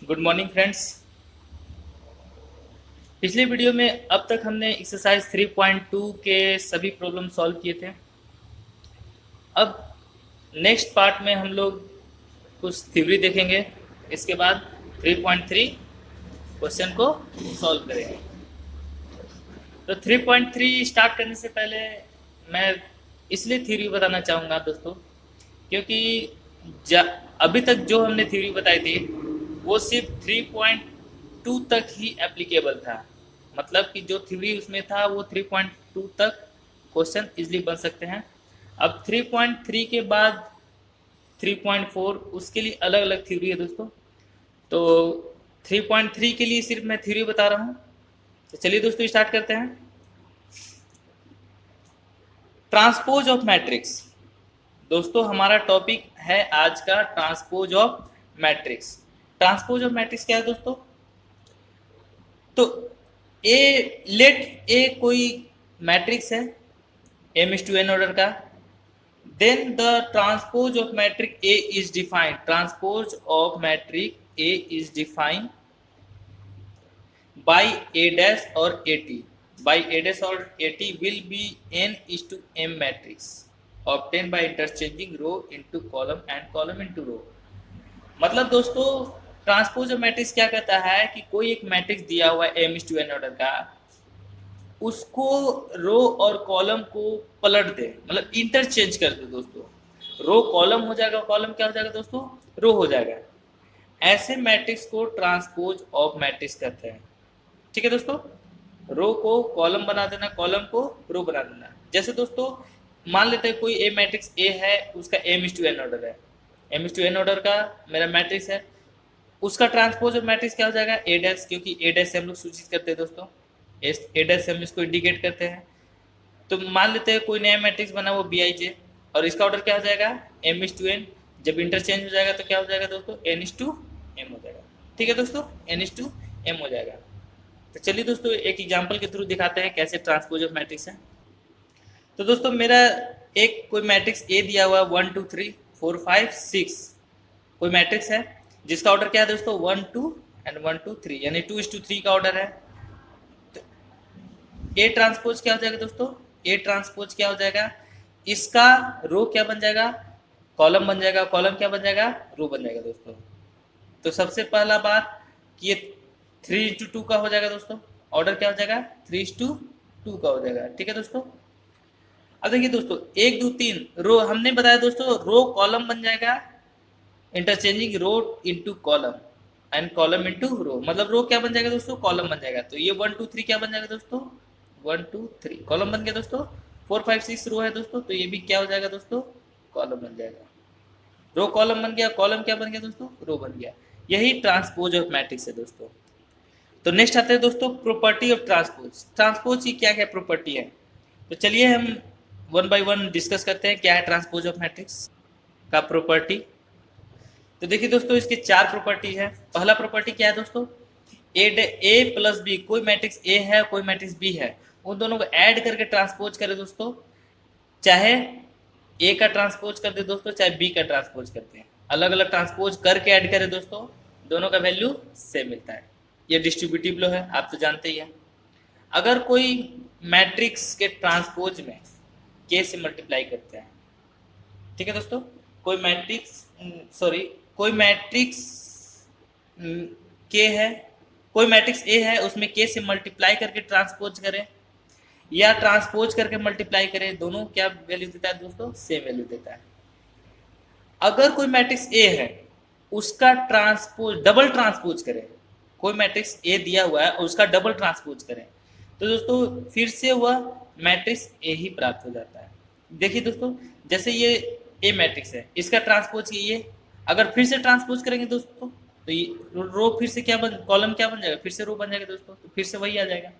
Good morning friends. पिछले video में अब तक हमने एक्सरसाइज 3.2 के सभी प्रॉब्लम सॉल्व किए थे। अब नेक्स्ट पार्ट में हम लोग कुछ थ्योरी देखेंगे, इसके बाद 3.3 क्वेश्चन को सॉल्व करेंगे। तो 3.3 स्टार्ट करने से पहले मैं इसलिए थ्योरी बताना चाहूँगा दोस्तों, क्योंकि अभी तक जो हमने थ्योरी बताई थी वो सिर्फ 3.2 तक ही एप्लीकेबल था। मतलब कि जो थ्योरी उसमें था वो 3.2 तक क्वेश्चन इजली बन सकते हैं। अब 3.3 के बाद 3.4 उसके लिए अलग अलग थ्योरी है दोस्तों। तो 3.3 के लिए सिर्फ मैं थ्योरी बता रहा हूँ। तो चलिए दोस्तों स्टार्ट करते हैं। ट्रांसपोज ऑफ मैट्रिक्स दोस्तों हमारा टॉपिक है आज का, transpose of matrix. Transpose of matrix क्या है दोस्तों? तो ए कोई मैट्रिक्स है m/n ऑर्डर का, then the transpose of matrix A is defined. Transpose of matrix A is defined by a dash or at by a dash or at will be n/m matrix obtained by interchanging row into column and column into row। मतलब दोस्तों transpose of matrix क्या कहता है कि कोई एक matrix दिया हुआ है m/n ऑर्डर का, उसको रो और कॉलम को पलट दे, मतलब इंटरचेंज कर दे दोस्तों। रो कॉलम हो जाएगा, कॉलम क्या हो जाएगा दोस्तों? रो हो जाएगा। ऐसे मैट्रिक्स को ट्रांसपोज ऑफ मैट्रिक्स कहते हैं। ठीक है दोस्तों, रो को कॉलम बना देना, कॉलम को रो बना देना। जैसे दोस्तों मान लेते हैं कोई ए मैट्रिक्स ए है, उसका m/n ऑर्डर है, m/n ऑर्डर का मेरा मैट्रिक्स है, उसका ट्रांसपोज ऑफ मैट्रिक्स क्या हो जाएगा? ए डैश, क्योंकि ए डैश से हम लोग सूचित करते हैं दोस्तों, ए डैश से हम इसको इंडिकेट करते हैं। तो मान लेते हैं कोई नया मैट्रिक्स बना वो Bij, और इसका ऑर्डर क्या हो जाएगा? m/n। जब इंटरचेंज हो जाएगा तो क्या हो जाएगा दोस्तों? n/m हो जाएगा। ठीक है दोस्तों, n/m हो जाएगा। तो चलिए दोस्तों एक एग्जांपल के थ्रू दिखाते हैं कैसे ट्रांसपोज ऑफ मैट्रिक्स है। तो दोस्तों मेरा एक कोई मैट्रिक्स ए दिया हुआ है 1 2 3 4 5 6, कोई मैट्रिक्स है जिसका ऑर्डर क्या है दोस्तों? 1 2 एंड 1 2 3, यानी 2:3 का ऑर्डर है। तो ए ट्रांसपोज क्या हो जाएगा दोस्तों? ए ट्रांसपोज क्या हो जाएगा? इसका रो क्या बन जाएगा? कॉलम बन जाएगा। कॉलम क्या बन जाएगा? रो बन जाएगा दोस्तों। तो सबसे पहला बात कि ये 3:2 का हो जाएगा दोस्तों। ऑर्डर क्या हो जाएगा? 3:2 का हो जाएगा। ठीक है दोस्तों। अब देखिए दोस्तों 1 2 3 रो हमने बताया दोस्तों, रो कॉलम बन जाएगा, interchanging row into column and column into row. मतलब रो क्या बन जाएगा दोस्तों? कॉलम बन जाएगा। तो ये 1 2 3 क्या बन जाएगा दोस्तों? 1 2 3 कॉलम बन गया दोस्तों। 4 5 6 रो है दोस्तों, तो ये भी क्या हो जाएगा दोस्तों? कॉलम बन जाएगा। रो कॉलम बन गया, कॉलम क्या बन गया दोस्तों? रो बन गया। यही ट्रांसपोज ऑफ मैट्रिक्स है दोस्तों। तो नेक्स्ट आते हैं दोस्तों प्रॉपर्टी ऑफ ट्रांसपोज। ट्रांसपोज की क्या क्या प्रॉपर्टी है, तो चलिए हम वन बाय वन डिस्कस करते हैं क्या है ट्रांसपोज ऑफ मैट्रिक्स का प्रॉपर्टी। तो देखिए दोस्तों इसकी 4 प्रॉपर्टी है। पहला प्रॉपर्टी क्या है दोस्तों? ए प्लस बी, कोई मैट्रिक्स ए है कोई मैट्रिक्स बी है, उन दोनों को ऐड करके ट्रांसपोज करें दोस्तों, चाहे ए का ट्रांसपोज कर दे दोस्तों, चाहे बी का ट्रांसपोज करते हैं, अलग अलग ट्रांसपोज करके ऐड करें दोस्तों, दोनों का वैल्यू सेम मिलता है। ये डिस्ट्रीब्यूटिव लॉ है, आप तो जानते ही हैं। अगर कोई मैट्रिक्स के ट्रांसपोज में के से मल्टीप्लाई करते हैं, ठीक है दोस्तों, कोई मैट्रिक्स के है, कोई मैट्रिक्स ए है, उसमें के से मल्टीप्लाई करके ट्रांसपोज करें या ट्रांसपोज करके मल्टीप्लाई करें, दोनों क्या वैल्यू देता है दोस्तों? सेम वैल्यू देता है। अगर कोई मैट्रिक्स ए है उसका ट्रांसपोज डबल ट्रांसपोज करें, कोई मैट्रिक्स ए दिया हुआ है और उसका डबल ट्रांसपोज करें, तो दोस्तों फिर से वह मैट्रिक्स ए ही प्राप्त हो जाता है। देखिए दोस्तों जैसे ये ए मैट्रिक्स है, इसका ट्रांसपोज ये, अगर फिर से ट्रांसपोज करेंगे दोस्तों तो ये रो फिर से क्या कॉलम क्या बन जाएगा? फिर से रो बन जाएगा दोस्तों, तो फिर से वही आ जाएगा।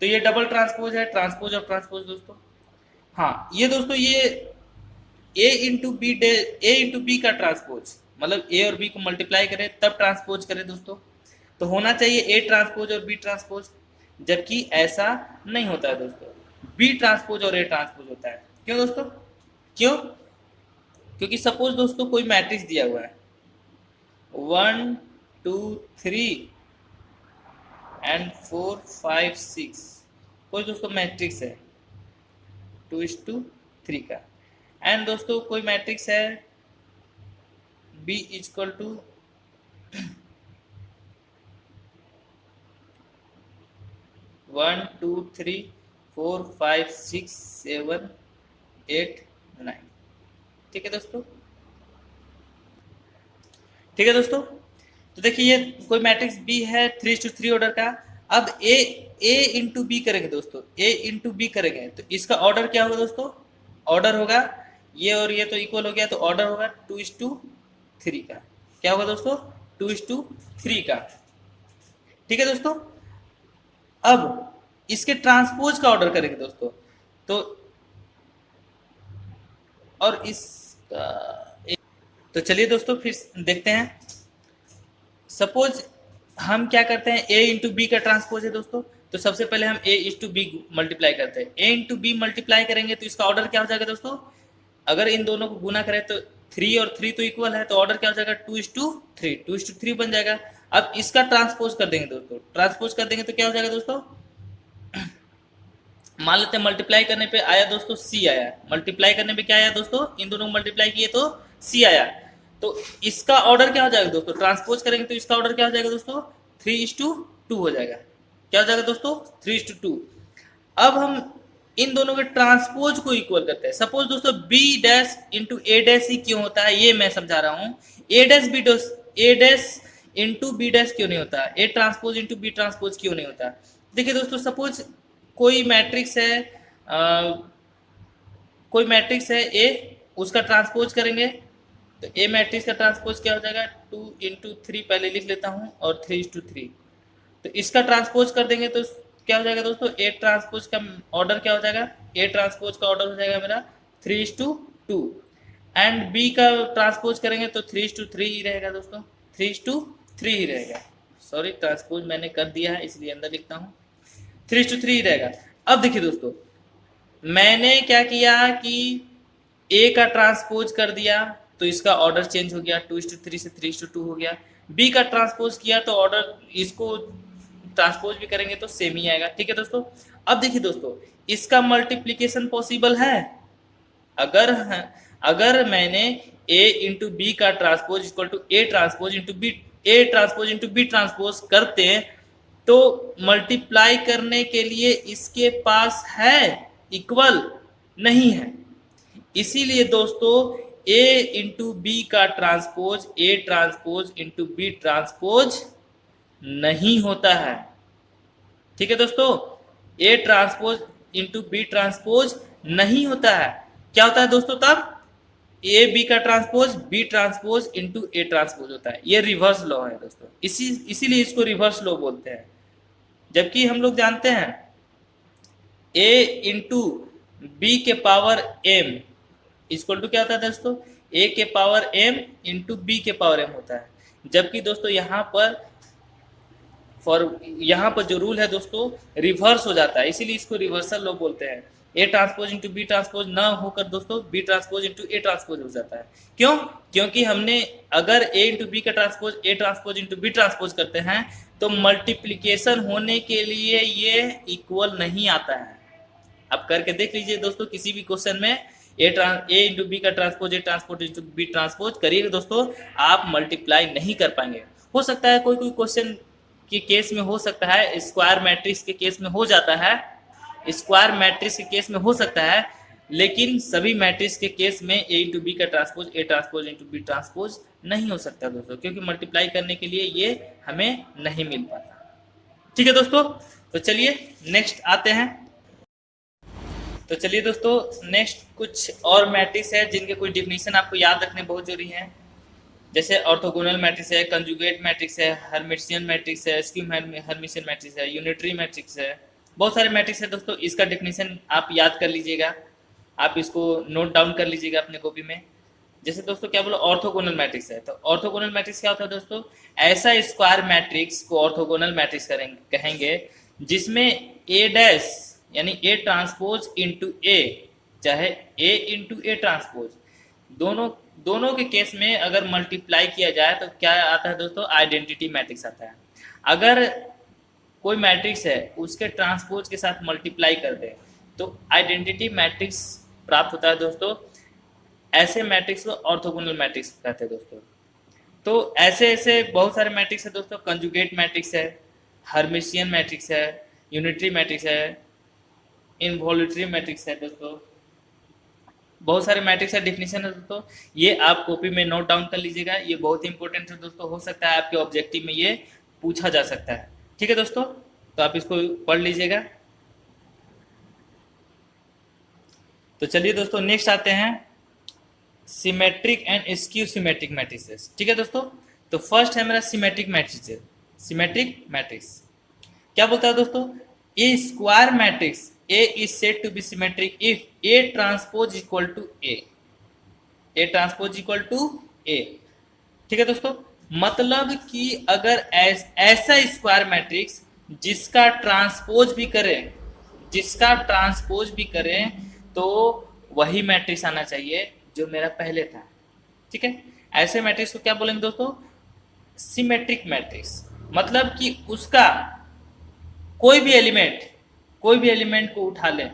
तो ये डबल ट्रांसपोज है, ट्रांसपोज ऑफ ट्रांसपोज दोस्तों। हाँ ये दोस्तों ये ए इंटू बी का ट्रांसपोज, मतलब ए और बी को मल्टीप्लाई करें तब ट्रांसपोज करें दोस्तों, तो होना चाहिए ए ट्रांसपोज और बी ट्रांसपोज, जबकि ऐसा नहीं होता है दोस्तों, बी ट्रांसपोज और ए ट्रांसपोज होता है। क्यों दोस्तों? क्यों? क्योंकि सपोज दोस्तों कोई मैट्रिक्स दिया हुआ है 1 2 3 एंड 4 5 6 कोई दोस्तों मैट्रिक्स है 2:3 का, एंड दोस्तों कोई मैट्रिक्स है B इक्वल टू 1 2 3 4 5 6 7 8 9। ठीक है दोस्तों, ठीक है दोस्तों। तो देखिए ये कोई मैट्रिक्स B है 3:3 ऑर्डर का। अब A इंटू बी करेंगे दोस्तों, A इंटू बी करेंगे तो इसका ऑर्डर क्या होगा दोस्तों? ऑर्डर होगा ये और ये तो इक्वल हो गया, तो ऑर्डर होगा 2:3 का। क्या होगा दोस्तों? 2:3 का। ठीक है दोस्तों। अब इसके ट्रांसपोज का ऑर्डर करेंगे दोस्तों, तो और इसका तो चलिए दोस्तों फिर देखते हैं। सपोज हम क्या करते हैं, A इंटू बी का ट्रांसपोज है दोस्तों, तो सबसे पहले हम A इंटू बी मल्टीप्लाई करते हैं। A इंटू बी मल्टीप्लाई करेंगे तो इसका ऑर्डर क्या हो जाएगा दोस्तों? अगर इन दोनों को गुना करें तो 3 और 3 तो इक्वल है, तो ऑर्डर क्या हो जाएगा? 2:3, 2:3 बन जाएगा। अब इसका ट्रांसपोज कर देंगे दोस्तों, ट्रांसपोज कर देंगे तो क्या हो जाएगा दोस्तों? मान लेते हैं मल्टीप्लाई करने पे आया दोस्तों C आया, मल्टीप्लाई करने पे क्या आया दोस्तों? इन दोनों को मल्टीप्लाई किए तो C आया। तो इसका ऑर्डर क्या हो जाएगा दोस्तों? ट्रांसपोज करेंगे तो इसका ऑर्डर क्या हो जाएगा दोस्तों? 3:2 हो जाएगा। क्या हो जाएगा दोस्तों? 3:2। अब हम इन दोनों के ट्रांसपोज को इक्वल करते हैं। सपोज दोस्तों B dash into A dash ही क्यों होता है ये मैं समझा रहा हूँ। A dash into B dash क्यों नहीं होता? A transpose into B transpose क्यों नहीं होता? देखिए दोस्तों, सपोज कोई मैट्रिक्स है कोई मैट्रिक्स है A, उसका ट्रांसपोज करेंगे तो A मैट्रिक्स का ट्रांसपोज क्या हो जाएगा? 2:3 पहले लिख लेता हूँ और 3:3। तो इसका ट्रांसपोज कर देंगे तो क्या हो जाएगा दोस्तों? A ट्रांसपोज का ऑर्डर क्या हो जाएगा? A ट्रांसपोज का ऑर्डर हो जाएगा मेरा 3:2 एंड B का ट्रांसपोज करेंगे तो 3:3 ही रहेगा दोस्तों, 3:3 ही रहेगा। सॉरी, ट्रांसपोज मैंने कर दिया है इसलिए अंदर लिखता हूँ, 3:3 ही रहेगा। अब देखिए दोस्तों, मैंने क्या किया कि A का ट्रांसपोज कर दिया तो इसका ऑर्डर चेंज हो गया, 2:3 से 3:2 हो गया। B का ट्रांसपोज किया तो ऑर्डर, इसको ट्रांसपोज भी करेंगे तो सेम ही आएगा। ठीक है दोस्तों। अब देखिए दोस्तों, इसका मल्टीप्लीकेशन पॉसिबल है। अगर मैंने A इंटू बी का transpose equal to A transpose into B transpose करते तो मल्टीप्लाई करने के लिए इसके पास है, इक्वल नहीं है। इसीलिए दोस्तों A इंटू बी का transpose A transpose into B transpose नहीं होता है। ठीक है दोस्तों, A transpose into B transpose नहीं होता है। क्या होता है दोस्तों? तब A B का transpose B transpose into A transpose होता है। ये रिवर्स लॉ है दोस्तों, इसीलिए इसको रिवर्स लॉ बोलते हैं। जबकि हम लोग जानते हैं A इंटू बी के पावर m इक्वल टू क्या होता है दोस्तों? A के पावर m इंटू बी के पावर m होता है। जबकि दोस्तों यहाँ पर जो रूल है दोस्तों रिवर्स हो जाता है, इसीलिए इसको रिवर्सल लॉ बोलते हैं। A transpose into B transpose न होकर दोस्तों B transpose into A transpose हो जाता है। क्यों? क्योंकि हमने अगर A इंटू बी का transpose A transpose into B transpose करते हैं तो मल्टीप्लीकेशन होने के लिए ये इक्वल नहीं आता है। आप करके देख लीजिए दोस्तों, किसी भी क्वेश्चन में A इंटू बी का transpose A transpose into B transpose करिएगा दोस्तों, आप मल्टीप्लाई नहीं कर पाएंगे। हो सकता है कोई क्वेश्चन के केस में हो सकता है, स्क्वायर मैट्रिक्स के केस में हो जाता है, स्क्वायर मैट्रिक्स के केस में हो सकता है, लेकिन सभी मैट्रिक्स के केस में A इंटू बी का transpose A transpose into B transpose नहीं हो सकता दोस्तों, क्योंकि मल्टीप्लाई करने के लिए ये हमें नहीं मिल पाता। ठीक है दोस्तों, तो चलिए नेक्स्ट आते हैं। तो चलिए दोस्तों, नेक्स्ट कुछ और मैट्रिक्स है जिनके कुछ डिफिनीशन आपको याद रखने बहुत जरूरी है। जैसे ऑर्थोगोनल मैट्रिक्स है, कंजुगेट मैट्रिक्स है, हर्मिटियन मैट्रिक्स है, स्क्यू हर्मिटियन मैट्रिक्स है, यूनिटरी मैट्रिक्स है, बहुत सारे मैट्रिक्स है दोस्तों। इसका डेफिनेशन आप याद कर लीजिएगा, आप इसको नोट डाउन कर लीजिएगा अपने कॉपी में। जैसे दोस्तों क्या बोलो, ऑर्थोगोनल मैट्रिक्स है, तो ऑर्थोगोनल मैट्रिक्स क्या होता है दोस्तों? ऐसा स्क्वायर मैट्रिक्स को ऑर्थोगोनल मैट्रिक्स कहेंगे जिसमें A डैश यानी A ट्रांसपोज इंटू A, चाहे A इंटू A ट्रांसपोज, दोनों दोनों के केस में अगर मल्टीप्लाई किया जाए तो क्या आता है दोस्तों, आइडेंटिटी मैट्रिक्स आता है। अगर कोई मैट्रिक्स है उसके ट्रांसपोज के साथ मल्टीप्लाई कर दें तो आइडेंटिटी मैट्रिक्स प्राप्त होता है दोस्तों। ऐसे मैट्रिक्स को ऑर्थोगोनल मैट्रिक्स कहते हैं दोस्तों। तो ऐसे ऐसे बहुत सारे मैट्रिक्स है दोस्तों, कंजुगेट मैट्रिक्स है, हर्मिशियन मैट्रिक्स है, यूनिटरी मैट्रिक्स है, इनवॉल्यूटरी मैट्रिक्स है दोस्तों, बहुत सारे मैट्रिक्स का डिफिनीशन है दोस्तों। ये आप कॉपी में नोट डाउन कर लीजिएगा, ये बहुत इंपॉर्टेंट है दोस्तों, हो सकता है आपके ऑब्जेक्टिव में ये पूछा जा सकता है। ठीक है दोस्तों, तो आप इसको पढ़ लीजिएगा। तो चलिए दोस्तों नेक्स्ट आते हैं symmetric and skew symmetric matrices. ठीक है दोस्तों, तो फर्स्ट है मेरा सिमेट्रिक मैट्रिसेस। सिमेट्रिक मैट्रिक्स क्या बोलता है दोस्तों, a square matrix A is said to be symmetric if A transpose equal to A transpose equal to A. ठीक है दोस्तों, मतलब कि अगर ऐसा स्क्वायर मैट्रिक्स जिसका ट्रांसपोज भी करें, जिसका ट्रांसपोज भी करें तो वही मैट्रिक्स आना चाहिए जो मेरा पहले था। ठीक है, ऐसे मैट्रिक्स को क्या बोलेंगे दोस्तों, सिमेट्रिक मैट्रिक्स। मतलब कि उसका कोई भी एलिमेंट को उठा लें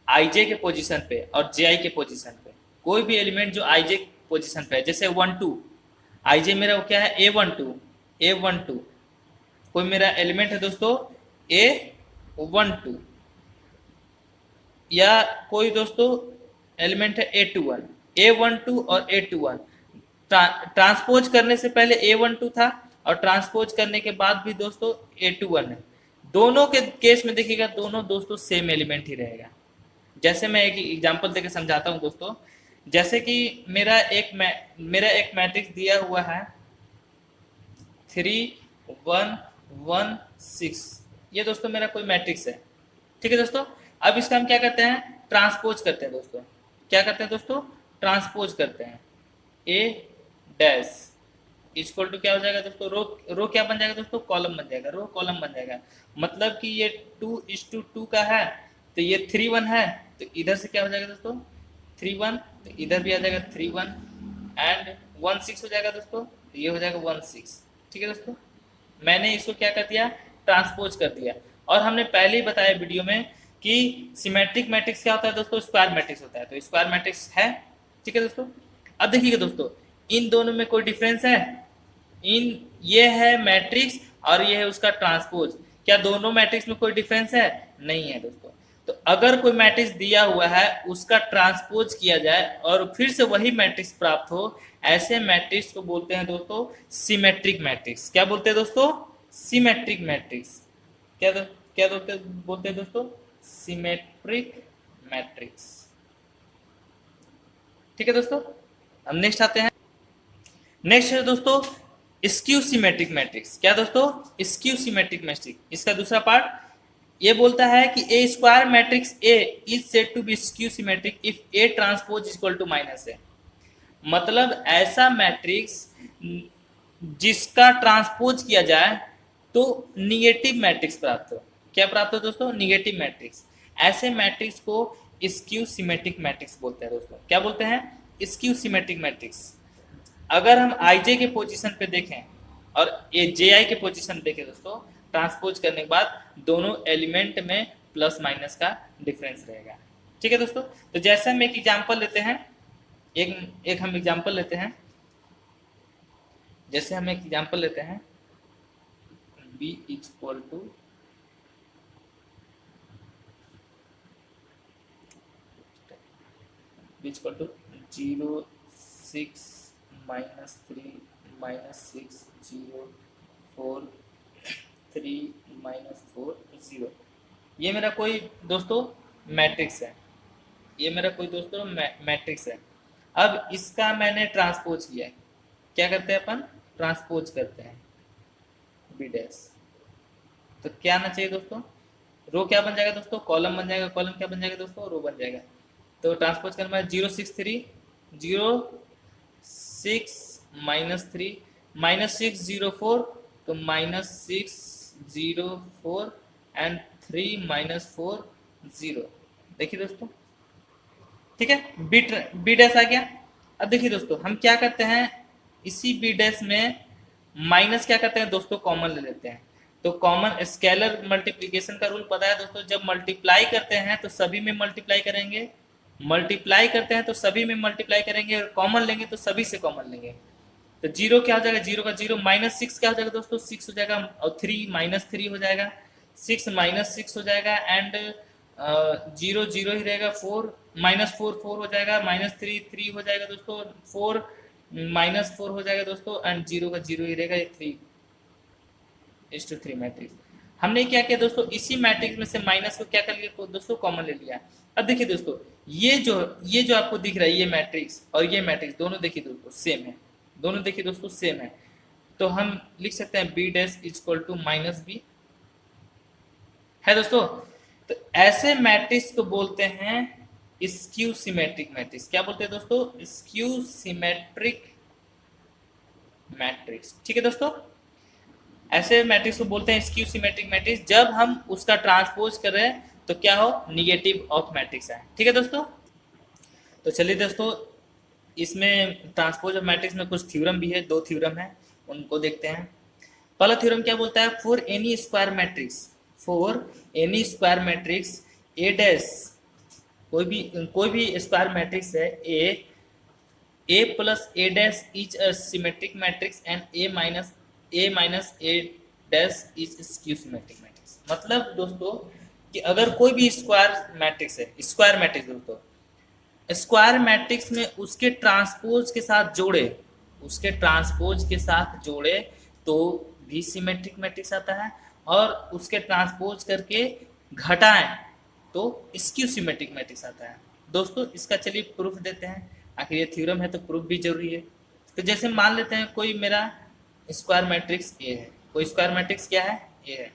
आईजे के पोजीशन पे और जे आई के पोजीशन पे, कोई भी एलिमेंट जो आईजे पोजीशन पे है, जैसे 1 2 आईजे मेरा वो क्या है A12 कोई मेरा एलिमेंट है दोस्तों A12, या कोई दोस्तों एलिमेंट है A12 और A21। ट्रांसपोज करने से पहले A12 था और ट्रांसपोज करने के बाद भी दोस्तों A21 है। दोनों के केस में देखिएगा दोनों दोस्तों सेम एलिमेंट ही रहेगा। जैसे मैं एक एग्जांपल देकर समझाता हूं दोस्तों, जैसे कि मेरा एक मैट्रिक्स दिया हुआ है 3 1 1 6, ये दोस्तों मेरा कोई मैट्रिक्स है। ठीक है दोस्तों, अब इसका हम क्या करते हैं, ट्रांसपोज करते हैं दोस्तों। क्या करते हैं दोस्तों, ट्रांसपोज करते हैं। ए डैश इक्वल टू क्या हो जाएगा दोस्तों, रो क्या बन जाएगा दोस्तों, कॉलम बन जाएगा, रो कॉलम बन जाएगा। मतलब कि ये 2:2 का है तो ये 3 1 है, तो इधर से क्या हो जाएगा दोस्तों 3 1, तो इधर भी आ जाएगा 3 1 एंड 1 6 हो जाएगा दोस्तों, तो ये हो जाएगा 1 6। ठीक है दोस्तों, मैंने इसको क्या कर दिया, ट्रांसपोज कर दिया। और हमने पहले ही बताया वीडियो में कि सिमेट्रिक मैट्रिक्स क्या होता है दोस्तों, स्क्वायर मैट्रिक्स होता है। तो स्क्वायर मैट्रिक्स है। ठीक है दोस्तों, अब देखिएगा दोस्तों इन दोनों में कोई डिफरेंस है, ये है मैट्रिक्स और ये है उसका ट्रांसपोज। क्या दोनों मैट्रिक्स में कोई डिफरेंस है, नहीं है दोस्तों। तो अगर कोई मैट्रिक्स दिया हुआ है उसका ट्रांसपोज किया जाए और फिर से वही मैट्रिक्स प्राप्त हो, ऐसे मैट्रिक्स को बोलते हैं दोस्तों सिमेट्रिक मैट्रिक्स। क्या बोलते हैं दोस्तों, सिमेट्रिक मैट्रिक्स। क्या बोलते हैं दोस्तों, सिमेट्रिक मैट्रिक्स। ठीक है दोस्तों, हम नेक्स्ट आते हैं। नेक्स्ट है दोस्तों स्क्यू सिमेट्रिक मैट्रिक्स। क्या दोस्तों, स्क्यू सिमेट्रिक मैट्रिक्स, इसका दूसरा पार्ट ये बोलता है कि a square matrix A is said to be skew symmetric if A transpose equal to -a। मतलब ऐसा मैट्रिक्स जिसका ट्रांसपोज किया जाए तो निगेटिव मैट्रिक्स प्राप्त हो। क्या प्राप्त हो दोस्तों, निगेटिव मैट्रिक्स। ऐसे मैट्रिक्स को स्क्यू सिमेट्रिक मैट्रिक्स बोलते हैं दोस्तों। क्या बोलते हैं, स्क्यू सिमेट्रिक मैट्रिक्स। अगर हम आईजे के पोजीशन पे देखें और ये जे आई के पोजीशन देखें दोस्तों, ट्रांसपोज करने के बाद दोनों एलिमेंट में प्लस माइनस का डिफरेंस रहेगा। ठीक है दोस्तों, तो जैसे हम एक एग्जांपल लेते हैं, एक हम एग्जांपल लेते हैं, जैसे हम एक एग्जांपल लेते हैं b equal to equal to 0 6 -3 -6 0 4 3 -4 0। ये मेरा कोई दोस्तों मैट्रिक्स है, ये मेरा कोई दोस्तों मैट्रिक्स है। अब इसका मैंने ट्रांसपोज किया है। क्या करते हैं अपन, ट्रांसपोज करते हैं बी डैश। तो क्या आना चाहिए दोस्तों, रो क्या बन जाएगा दोस्तों, कॉलम बन जाएगा। कॉलम क्या बन जाएगा दोस्तों, रो बन जाएगा। तो ट्रांसपोज करने में 0 6 3 0 6 -3 -6 0 4, तो -6 0 4 एंड 3 -4 0। देखिए दोस्तों, ठीक है, बी डैश आ गया। अब देखिए दोस्तों, हम क्या करते हैं, इसी बी डैश में माइनस क्या करते हैं दोस्तों, कॉमन ले लेते हैं। तो कॉमन स्केलर मल्टीप्लिकेशन का रूल पता है दोस्तों, जब मल्टीप्लाई करते हैं तो सभी में मल्टीप्लाई करेंगे, मल्टीप्लाई करते हैं तो सभी में मल्टीप्लाई करेंगे, और कॉमन लेंगे तो सभी से कॉमन लेंगे। तो जीरो क्या हो जाएगा, जीरो का जीरो, माइनस सिक्स क्या हो जाएगा दोस्तों, सिक्स हो जाएगा, और थ्री माइनस थ्री हो जाएगा, सिक्स माइनस सिक्स हो जाएगा, एंड जीरो जीरो ही रहेगा, फोर माइनस फोर फोर हो जाएगा, माइनस थ्री थ्री हो जाएगा दोस्तों, फोर माइनस फोर हो जाएगा दोस्तों, एंड जीरो का जीरो ही रहेगा, ये थ्री इस टू थ्री मैट्रिक्स। हमने क्या किया दोस्तों, इसी मैट्रिक्स में से माइनस को क्या कर लिया तो दोस्तों, कॉमन ले लिया। अब देखिए दोस्तों, ये जो आपको दिख रहा है, ये मैट्रिक्स और ये मैट्रिक्स दोनों देखिए दोस्तों सेम है, दोनों देखिए दोस्तों सेम है। तो हम लिख सकते हैं B dash is equal to minus B, है दोस्तों। तो ऐसे मैट्रिक्स को बोलते हैं स्क्यू सिमेट्रिक मैट्रिक्स। क्या बोलते हैं दोस्तों, स्क्यू सिमेट्रिक मैट्रिक्स, ठीक है दोस्तों। ऐसे मैट्रिक्स को बोलते हैं स्क्यू सिमेट्रिक मैट्रिक्स, जब हम उसका ट्रांसपोज कर रहे हैं तो क्या हो, निगेटिव ऑफ मैट्रिक्स है, ठीक है दोस्तों। तो चलिए दोस्तों, इसमें ट्रांसपोज ऑफ मैट्रिक्स में कुछ थ्योरम भी है, दो थ्योरम है, उनको देखते हैं। पहला थ्योरम क्या बोलता है, for any square matrix, for any square matrix A dash, कोई भी स्क्वायर मैट्रिक्स है, A plus A dash is a symmetric matrix and A minus A dash is skew symmetric matrix. मतलब दोस्तों कि अगर कोई भी स्क्वायर मैट्रिक्स है, स्क्वायर मैट्रिक्स दोस्तों, स्क्वायर मैट्रिक्स में उसके ट्रांसपोज के साथ जोड़े, उसके ट्रांसपोज के साथ जोड़े तो भी सिमेट्रिक मैट्रिक्स आता है, और उसके ट्रांसपोज करके घटाएं तो स्क्यू सिमेट्रिक मैट्रिक्स आता है दोस्तों। इसका चलिए प्रूफ देते हैं, आखिर ये थ्योरम है तो प्रूफ भी जरूरी है। तो जैसे मान लेते हैं कोई मेरा स्क्वायर मैट्रिक्स ए है, कोई स्क्वायर मैट्रिक्स क्या है, ए है,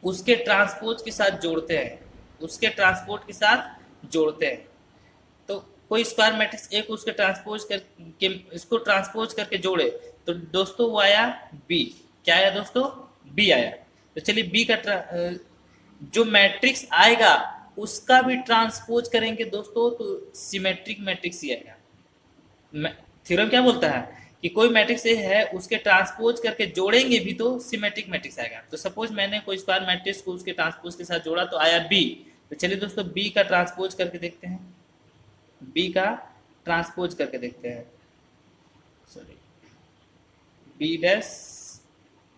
उसके ट्रांसपोज के साथ जोड़ते हैं, उसके ट्रांसपोज के साथ जोड़ते हैं। तो कोई स्क्वायर मैट्रिक्स ए को उसके ट्रांसपोज करके, इसको ट्रांसपोज करके जोड़े तो दोस्तों वो आया बी। क्या आया दोस्तों, बी आया। तो चलिए बी का जो मैट्रिक्स आएगा उसका भी ट्रांसपोज करेंगे दोस्तों तो सिमेट्रिक मैट्रिक्स ही आएगा। थ्योरम क्या बोलता है कि कोई मैट्रिक्स ए है, उसके ट्रांसपोज करके जोड़ेंगे भी तो सिमेट्रिक मैट्रिक्स आएगा। तो सपोज मैंने कोई स्क्वायर मैट्रिक्स को उसके ट्रांसपोज के साथ जोड़ा तो आया बी। तो चलिए दोस्तों बी का ट्रांसपोज करके देखते हैं, बी का ट्रांसपोज करके देखते हैं, सॉरी बी डैश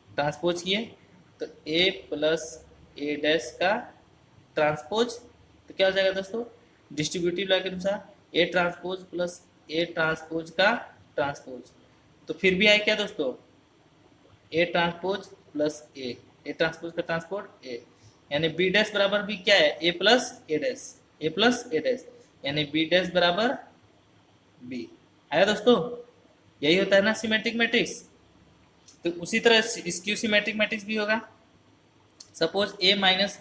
ट्रांसपोज किए तो ए प्लस ए डैश का ट्रांसपोज, तो क्या हो जाएगा दोस्तों, डिस्ट्रीब्यूटिव लॉ के अनुसार ए ट्रांसपोज प्लस ए ट्रांसपोज का ट्रांसपोज। तो फिर भी आए क्या दोस्तों, ए ट्रांसपोज प्लस ए ट्रांसपोज का ट्रांसपोज ए, यानी बी डैश बराबर भी क्या है, A plus A dash, A plus A dash, यानी बी डैश बराबर बी। आया दोस्तों, यही होता है ना सिमेट्रिक मैट्रिक्स। तो उसी तरह स्क्यू सिमेट्रिक मैट्रिक्स भी होगा। Suppose A minus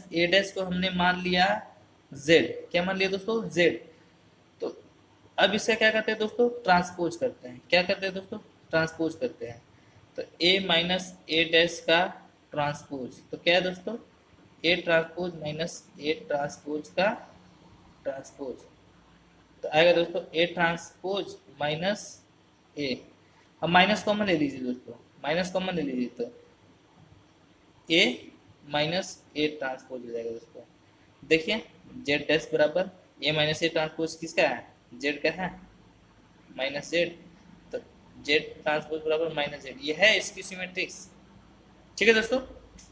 A dash को हमने मान लिया जेड, क्या मान लिया दोस्तों, जेड। तो अब इससे क्या करते हैं दोस्तों, ट्रांसपोज करते हैं। क्या करते हैं दोस्तों, ट्रांसपोज करते हैं। तो ए माइनस ए डैश का ट्रांसपोज, तो क्या है दोस्तों, A transpose minus A transpose का ट्रांसपोज। तो आएगा दोस्तों ए ट्रांसपोज माइनस ए। अब माइनस कॉमन ले लीजिए दोस्तों, माइनस कॉमन ले लीजिए तो ए माइनस ए ट्रांसपोज हो जाएगा दोस्तों। देखिए जेड डैश बराबर ए माइनस ए ट्रांसपोज किसका है, जेड का है, माइनस जेड। तो जेड ट्रांसपोज बराबर माइनस जेड, ये है इसकी सिमेट्रिक्स। ठीक है दोस्तों,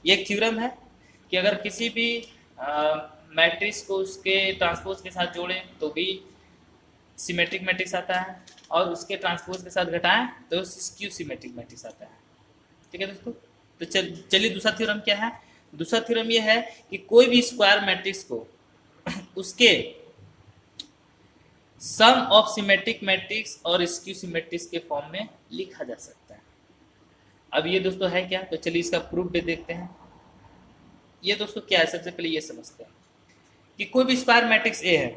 ये एक थ्योरम है कि अगर किसी भी मैट्रिक्स को उसके ट्रांसपोज के साथ जोड़ें तो भी सिमेट्रिक मैट्रिक्स आता है, और उसके ट्रांसपोज के साथ घटाएं तो स्क्यू सिमेट्रिक मैट्रिक्स आता है। ठीक है दोस्तों, तो चलिए दूसरा थ्योरम क्या है। दूसरा थ्योरम ये है कि कोई भी स्क्वायर मैट्रिक्स को उसके सम ऑफ सिमेट्रिक मैट्रिक्स और स्क्यू सिमेट्रिक्स के फॉर्म में लिखा जा सकता है। अब ये दोस्तों है क्या, तो चलिए इसका प्रूफ भी देखते हैं। ये दोस्तों क्या है, सबसे पहले ये समझते हैं कि कोई भी स्क्वायर मैट्रिक्स ए है,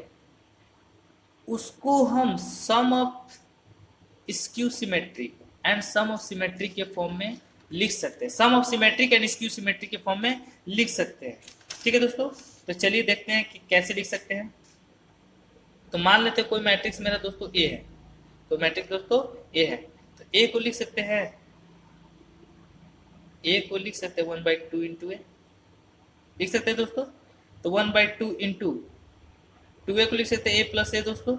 उसको हम sum of skew symmetric and sum of symmetric के फॉर्म में लिख सकते हैं, sum of symmetric and skew symmetric के फॉर्म में लिख सकते हैं। ठीक है दोस्तों, तो चलिए देखते हैं कि कैसे लिख सकते हैं। तो मान लेते हैं कोई मैट्रिक्स मेरा दोस्तों ए है, तो मैट्रिक्स दोस्तों ए है, तो ए को लिख सकते हैं, ए को लिख सकते हैं 1/2 इंटू ए, लिख सकते हैं दोस्तों। तो 1/2 इंटू 2a को लिख सकते हैं ए प्लस ए दोस्तों,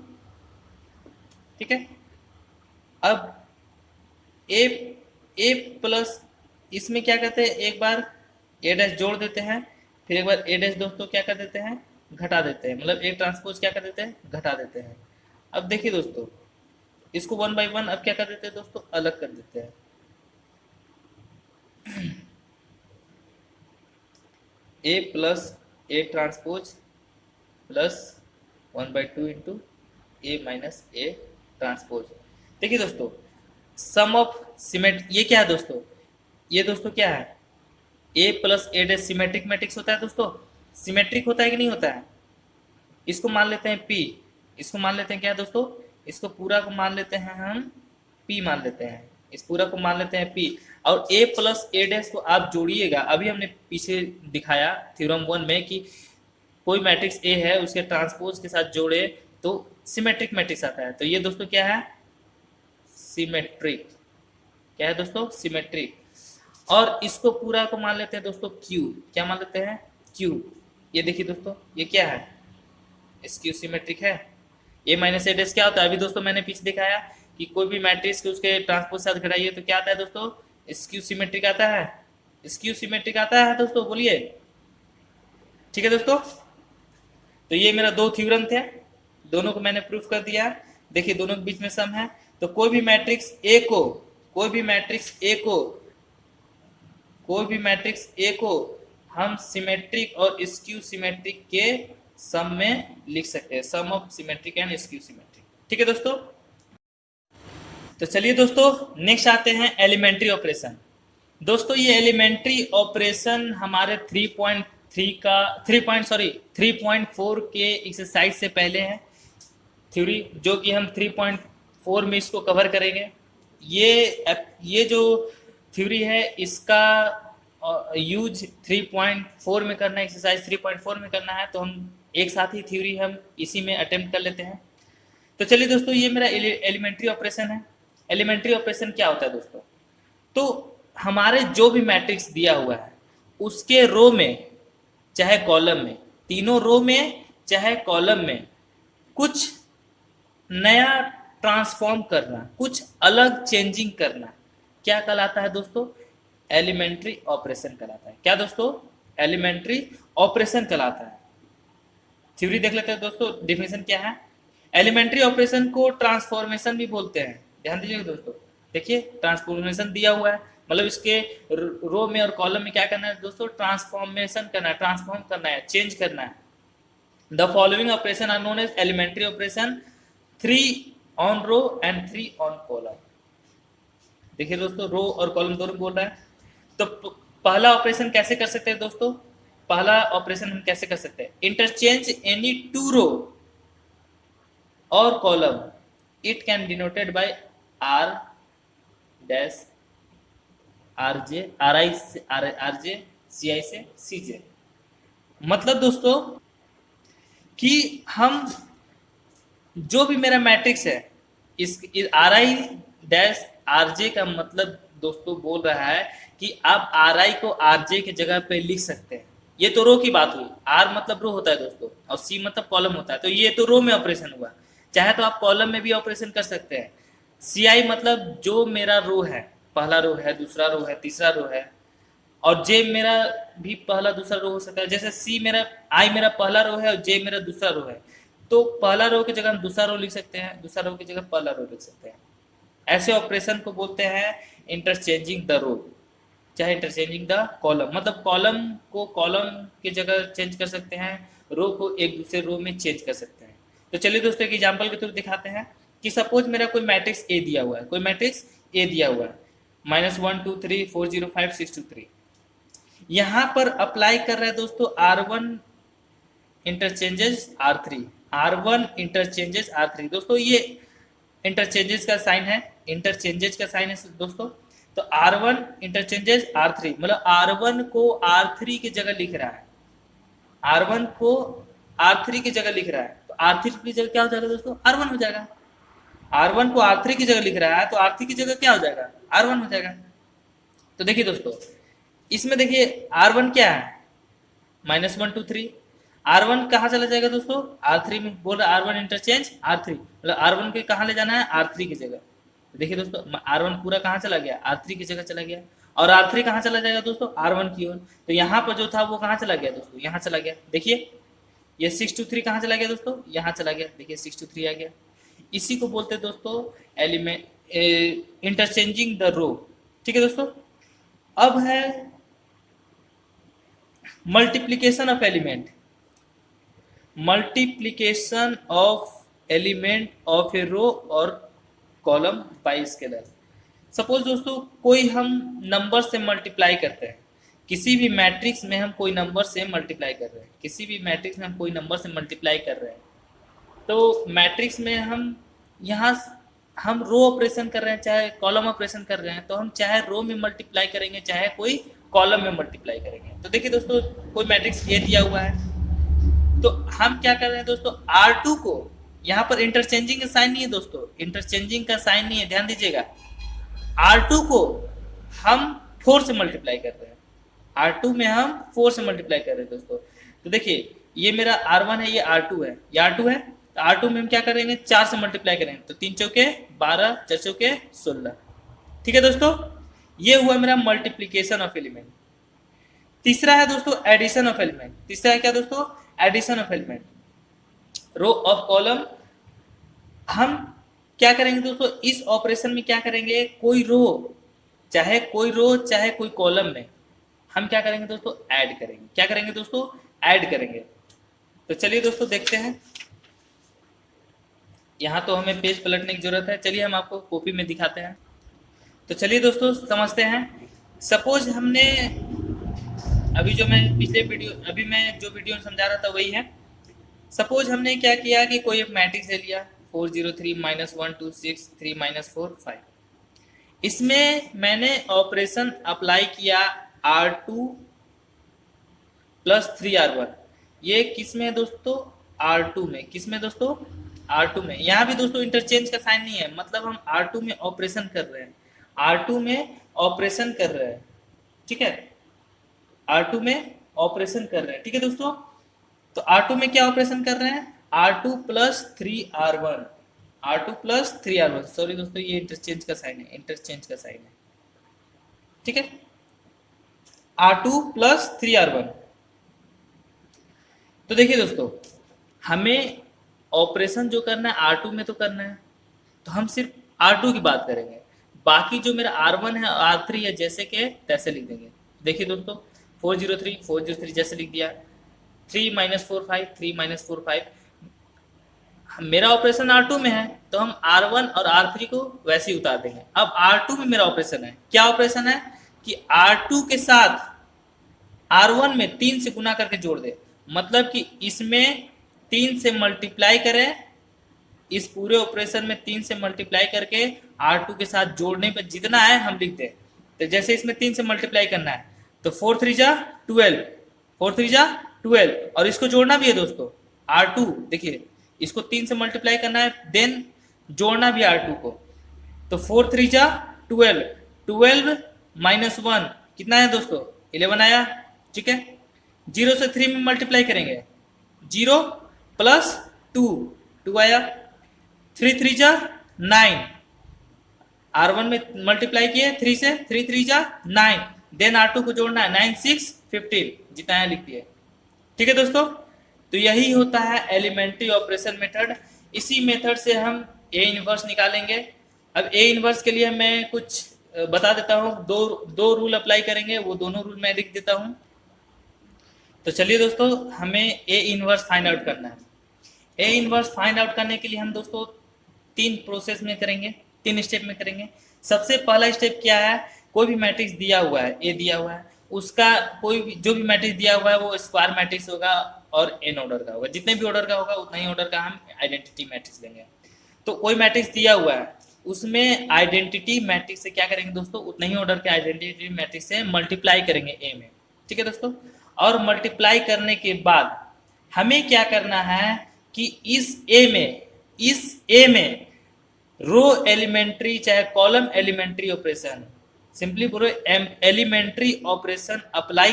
ठीक है। अब ए प्लस इसमें क्या करते हैं, एक बार ए डैश जोड़ देते हैं, फिर एक बार ए डैश दोस्तों क्या कर देते हैं, घटा देते हैं, मतलब ए ट्रांसपोज क्या कर देते हैं, घटा देते हैं। अब देखिए दोस्तों, इसको 1/1 अब क्या कर देते हैं दोस्तों, अलग कर देते हैं। A plus A transpose plus 1/2 into A minus A transpose. देखिए दोस्तों, सम ऑफ सिमेट, ये क्या है दोस्तों, ये दोस्तों क्या है, A plus A dash symmetric matrix होता है दोस्तों, सिमेट्रिक होता है कि नहीं होता है। इसको मान लेते हैं पी, इसको मान लेते हैं क्या दोस्तों, इसको पूरा को मान लेते हैं हम पी मान लेते हैं, इस पूरा को मान लेते हैं पी। और ए प्लस ए डैश को आप जोड़िएगा, अभी हमने पीछे दिखाया थ्योरम 1 में कि कोई मैट्रिक्स ए है उसके ट्रांसपोज के साथ जोड़े तो सिमेट्रिक मैट्रिक्स आता है। तो ये दोस्तों क्या है, सिमेट्रिक, क्या है दोस्तों, सिमेट्रिक। और इसको पूरा को मान लेते हैं दोस्तों क्यू, क्या मान लेते हैं, क्यू। ये देखिए दोस्तों, ये क्या है, स्क्यू सिमेट्रिक है। ए माइनस ए डैश क्या होता है, अभी दोस्तों मैंने पीछे दिखाया कि कोई भी मैट्रिक्स के उसके ट्रांसपोज साथ घटाइए तो क्या आता है दोस्तों, स्क्यू सिमेट्रिक आता है, स्क्यू सिमेट्रिक आता है दोस्तों, बोलिए, ठीक है दोस्तों। तो ये मेरा दो थ्योरम थे, दोनों को मैंने प्रूफ कर दिया। देखिए दोनों के बीच में सम है, तो कोई भी मैट्रिक्स ए को, कोई भी मैट्रिक्स ए को, कोई भी मैट्रिक्स ए को हम सिमेट्रिक और स्क्यू सिमेट्रिक के सम में लिख सकते हैं, sum of symmetric and skew symmetric, ठीक है दोस्तों। तो चलिए दोस्तों नेक्स्ट आते हैं एलिमेंट्री ऑपरेशन। दोस्तों ये एलिमेंट्री ऑपरेशन हमारे 3.4 के एक्सरसाइज से पहले है थ्योरी, जो कि हम 3.4 में इसको कवर करेंगे। ये जो थ्योरी है इसका यूज 3.4 में करना है, एक्सरसाइज 3.4 में करना है, तो हम एक साथ ही थ्योरी हम इसी में अटेम्प्ट कर लेते हैं। तो चलिए दोस्तों, ये मेरा एलिमेंट्री ऑपरेशन है। एलिमेंट्री ऑपरेशन क्या होता है दोस्तों, तो हमारे जो भी मैट्रिक्स दिया हुआ है उसके रो में चाहे कॉलम में, तीनों रो में चाहे कॉलम में कुछ नया ट्रांसफॉर्म करना, कुछ अलग चेंजिंग करना, क्या कहलाता है दोस्तों, एलिमेंट्री ऑपरेशन कहलाता है। क्या दोस्तों, एलिमेंट्री ऑपरेशन कहलाता है। थ्योरी देख लेते हैं दोस्तों, डिफिनेशन क्या है। एलिमेंट्री ऑपरेशन को ट्रांसफॉर्मेशन भी बोलते हैं, ध्यान दीजिएगा दोस्तों। देखिए ट्रांसफॉर्मेशन दिया हुआ है, मतलब इसके रो में और कॉलम में क्या करना है दोस्तों, ट्रांसफॉर्मेशन करना है, ट्रांसफॉर्म करना है, चेंज करना है। The following operation are known as elementary operation, 3 on row and 3 on column. देखिए दोस्तों, रो और कॉलम दोनों बोल रहा है। तो पहला ऑपरेशन कैसे कर सकते हैं दोस्तों, पहला ऑपरेशन हम कैसे कर सकते हैं, इंटरचेंज एनी 2 रो और column, it can denoted by R dash RJ, RJ CI से सीजे। मतलब दोस्तों कि हम जो भी मेरा मैट्रिक्स है, इस आर आई डैश आरजे का मतलब दोस्तों बोल रहा है कि आप आर आई को आरजे के जगह पे लिख सकते हैं। ये तो रो की बात हुई, आर मतलब रो होता है दोस्तों और सी मतलब कॉलम होता है, तो ये तो रो में ऑपरेशन हुआ। चाहे तो आप कॉलम में भी ऑपरेशन कर सकते हैं। सी आई मतलब जो मेरा रो है, पहला रो है, दूसरा रो है, तीसरा रो है, और जे मेरा भी पहला दूसरा रो हो सकता है। जैसे सी मेरा, आई मेरा पहला रो है और जे मेरा दूसरा रो है, तो पहला रो की जगह हम दूसरा रो लिख सकते हैं, दूसरा रो की जगह पहला रो लिख सकते हैं। ऐसे ऑपरेशन को बोलते हैं इंटरचेंजिंग द रो, चाहे इंटरचेंजिंग द कॉलम, मतलब कॉलम को कॉलम की जगह चेंज कर सकते हैं, रो को एक दूसरे रो में चेंज कर सकते हैं। तो चलिए दोस्तों एक एग्जाम्पल के थ्रू दिखाते हैं कि सपोज मेरा कोई मैट्रिक्स ए दिया हुआ है, कोई मैट्रिक्स ए दिया हुआ है, -1 2 3 4 0 5 6 2 3। यहाँ पर अप्लाई कर रहे हैं दोस्तों R1 interchanges R3, R1 interchanges R3। दोस्तों ये इंटरचेंजेस का साइन है, इंटरचेंजेस का साइन है दोस्तों। तो R1 इंटरचेंजेस R3, मतलब R1 को R3 की जगह लिख रहा है, R1 को R3 की जगह लिख रहा है। तो तो R3 की जगह क्या हो जाएगा दोस्तों, R1 हो जाएगा। R1 को R3 की जगह लिख रहा है तो R3 की जगह क्या हो जाएगा, R1 हो जाएगा। तो देखिए दोस्तों, इसमें देखिए R1 क्या है, -1 2 3। R1 कहाँ चला जाएगा दोस्तों, R3 में। बोल रहा R1 इंटरचेंज R3, मतलब R1 के कहाँ ले जाना है, R3 की जगह। देखिए दोस्तों, R1 पूरा कहाँ चला गया, R3 की जगह चला गया। और R3 कहाँ चला जाएगा दोस्तों, R1 की ओर। तो यहाँ पर जो था वो कहाँ चला गया दोस्तों, यहाँ चला गया। देखिए ये 6 to 3 कहाँ चला गया दोस्तों, यहाँ चला गया। देखिए 6 to 3 आ गया। इसी को बोलते हैं दोस्तों एलिमेंट इंटरचेंजिंग द रो। ठीक है दोस्तों। अब है multiplication of element. Multiplication of element of a row और कॉलम बाय स्केलर। सपोज दोस्तों कोई हम नंबर से मल्टीप्लाई करते हैं, किसी भी मैट्रिक्स में हम कोई नंबर से मल्टीप्लाई कर रहे हैं, किसी भी मैट्रिक्स में हम कोई नंबर से मल्टीप्लाई कर रहे हैं। तो मैट्रिक्स में हम यहाँ हम रो ऑपरेशन कर रहे हैं चाहे कॉलम ऑपरेशन कर रहे हैं, तो हम चाहे रो में मल्टीप्लाई करेंगे चाहे कोई कॉलम में मल्टीप्लाई करेंगे। तो देखिए दोस्तों, कोई मैट्रिक्स ए दिया हुआ है, तो हम क्या कर रहे हैं दोस्तों, R2 को, यहाँ पर इंटरचेंजिंग का साइन नहीं है दोस्तों, इंटरचेंजिंग का साइन नहीं है, ध्यान दीजिएगा। R2 को हम 4 से मल्टीप्लाई कर रहे हैं, R2 में हम 4 से मल्टीप्लाई कर रहे हैं दोस्तों। तो देखिए ये मेरा R1 है, ये R2 है, ये R2 है। तो R2 में हम क्या करेंगे, 4 से मल्टीप्लाई करेंगे। तो 3 चौके 12, 4 चौके 16। ठीक है दोस्तों, ये हुआ मेरा मल्टीप्लीकेशन ऑफ एलिमेंट। तीसरा है दोस्तों एडिशन ऑफ एलिमेंट। तीसरा है क्या दोस्तों, addition of element. Row of column, हम क्या करेंगे दोस्तों, इस ऑपरेशन में क्या करेंगे, कोई रो चाहे कोई कॉलम में हम क्या करेंगे दोस्तों, ऐड करेंगे। क्या करेंगे दोस्तों, ऐड करेंगे। तो चलिए दोस्तों देखते हैं। यहाँ तो हमें पेज पलटने की जरूरत है, चलिए हम आपको कॉपी में दिखाते हैं। तो चलिए दोस्तों समझते हैं। सपोज हमने अभी जो मैं जो वीडियो समझा रहा था वही है। सपोज हमने क्या किया कि कोई एक मैट्रिक्स ले लिया 4 0 3 -1 2 6 3 -4 5। इसमें मैंने ऑपरेशन अप्लाई किया R2 + 3R1। ये किस में है दोस्तों, R2 में। किस में दोस्तों, R2 में। यहाँ भी दोस्तों इंटरचेंज का साइन नहीं है, मतलब हम R2 में ऑपरेशन कर रहे हैं, R2 में ऑपरेशन कर रहे हैं। ठीक है, R2 में ऑपरेशन कर रहे हैं। ठीक है दोस्तों, तो R2 में क्या ऑपरेशन कर रहे हैं, R2 + 3R1, R2 + 3R1। Sorry दोस्तों, ये इंटरचेंज का साइन है, इंटरचेंज का साइन है। ठीक है, R2 + 3R1। तो देखिए दोस्तों, हमें ऑपरेशन जो करना है R2 में तो करना है, तो हम सिर्फ R2 की बात करेंगे। बाकी जो मेरा R1 है R3 है, जैसे के तैसे लिख देंगे। देखिए दोस्तों, 4 0 3 4 0 3 जैसे लिख दिया, 3 -4 5 3 -4 5। मेरा ऑपरेशन R2 में है तो हम R1 और R3 को वैसे ही उतार देंगे। अब R2 में मेरा ऑपरेशन है, क्या ऑपरेशन है कि R2 के साथ R1 में 3 से गुना करके जोड़ दे, मतलब कि इसमें 3 से मल्टीप्लाई करें, इस पूरे ऑपरेशन में 3 से मल्टीप्लाई करके R2 के साथ जोड़ने पर जितना है हम लिख दें। तो जैसे इसमें 3 से मल्टीप्लाई करना है तो 4 3 जा 12, 4 3 जा 12, और इसको जोड़ना भी है दोस्तों R2। देखिए इसको 3 से मल्टीप्लाई करना है, देन जोड़ना भी R2 को। तो 4 3 जा 12, 12 -1 कितना है दोस्तों, 11 आया। ठीक है, 0 से 3 में मल्टीप्लाई करेंगे, 0 + 2 2 आया। 3 3 जा 9, R1 में मल्टीप्लाई किए 3 से, 3 3 जा 9, देन R2 को जोड़ना है, 9 6 15 जितना है लिख दिए। ठीक है दोस्तों, तो यही होता है एलिमेंट्री ऑपरेशन मेथड। इसी मेथड से हम A इनवर्स निकालेंगे। अब A इनवर्स के लिए मैं कुछ बता देता हूँ, दो रूल अप्लाई करेंगे, वो दोनों रूल मैं लिख देता हूँ। तो चलिए दोस्तों, हमें A इनवर्स फाइंड आउट करना है। A इनवर्स फाइंड आउट करने के लिए हम दोस्तों 3 प्रोसेस में करेंगे, 3 स्टेप में करेंगे। सबसे पहला स्टेप क्या है, कोई भी मैट्रिक्स दिया हुआ है, A दिया हुआ है, उसका कोई भी जो भी मैट्रिक्स दिया हुआ है वो स्क्वायर मैट्रिक्स होगा और n ऑर्डर का होगा। जितने भी ऑर्डर का होगा उतना ही ऑर्डर का हम आइडेंटिटी मैट्रिक्स लेंगे। तो कोई मैट्रिक्स दिया हुआ है, उसमें आइडेंटिटी मैट्रिक्स से क्या करेंगे दोस्तों, उतने ही ऑर्डर के आइडेंटिटी मैट्रिक्स से मल्टीप्लाई करेंगे A में। ठीक है दोस्तों, और मल्टीप्लाई करने के बाद हमें क्या करना है, कि इस ए में रो एलिमेंट्री चाहे कॉलम एलिमेंट्री ऑपरेशन, सिंपली बोलो एलिमेंट्री ऑपरेशन अप्लाई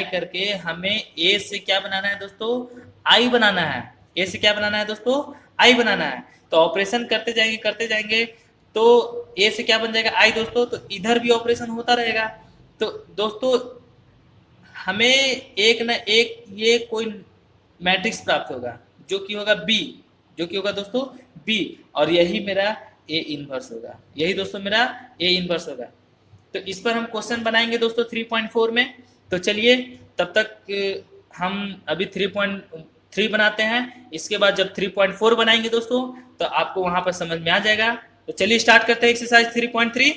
करके हमें ए से क्या बनाना है दोस्तों, आई बनाना है। ए से क्या बनाना है दोस्तों, आई बनाना है। तो ऑपरेशन करते जाएंगे तो ए से क्या बन जाएगा, आई दोस्तों। तो इधर भी ऑपरेशन होता रहेगा। तो दोस्तों हमें एक न एक ये कोई मैट्रिक्स प्राप्त होगा जो कि होगा बी, जो कि होगा दोस्तों बी, और यही मेरा ए इनवर्स होगा, यही दोस्तों मेरा ए इनवर्स होगा। तो इस पर हम क्वेश्चन बनाएंगे दोस्तों 3.4 में। तो चलिए तब तक हम अभी 3.3 बनाते हैं। इसके बाद जब 3.4 बनाएंगे दोस्तों तो आपको वहां पर समझ में आ जाएगा। तो चलिए स्टार्ट करते हैं एक्सरसाइज 3.3।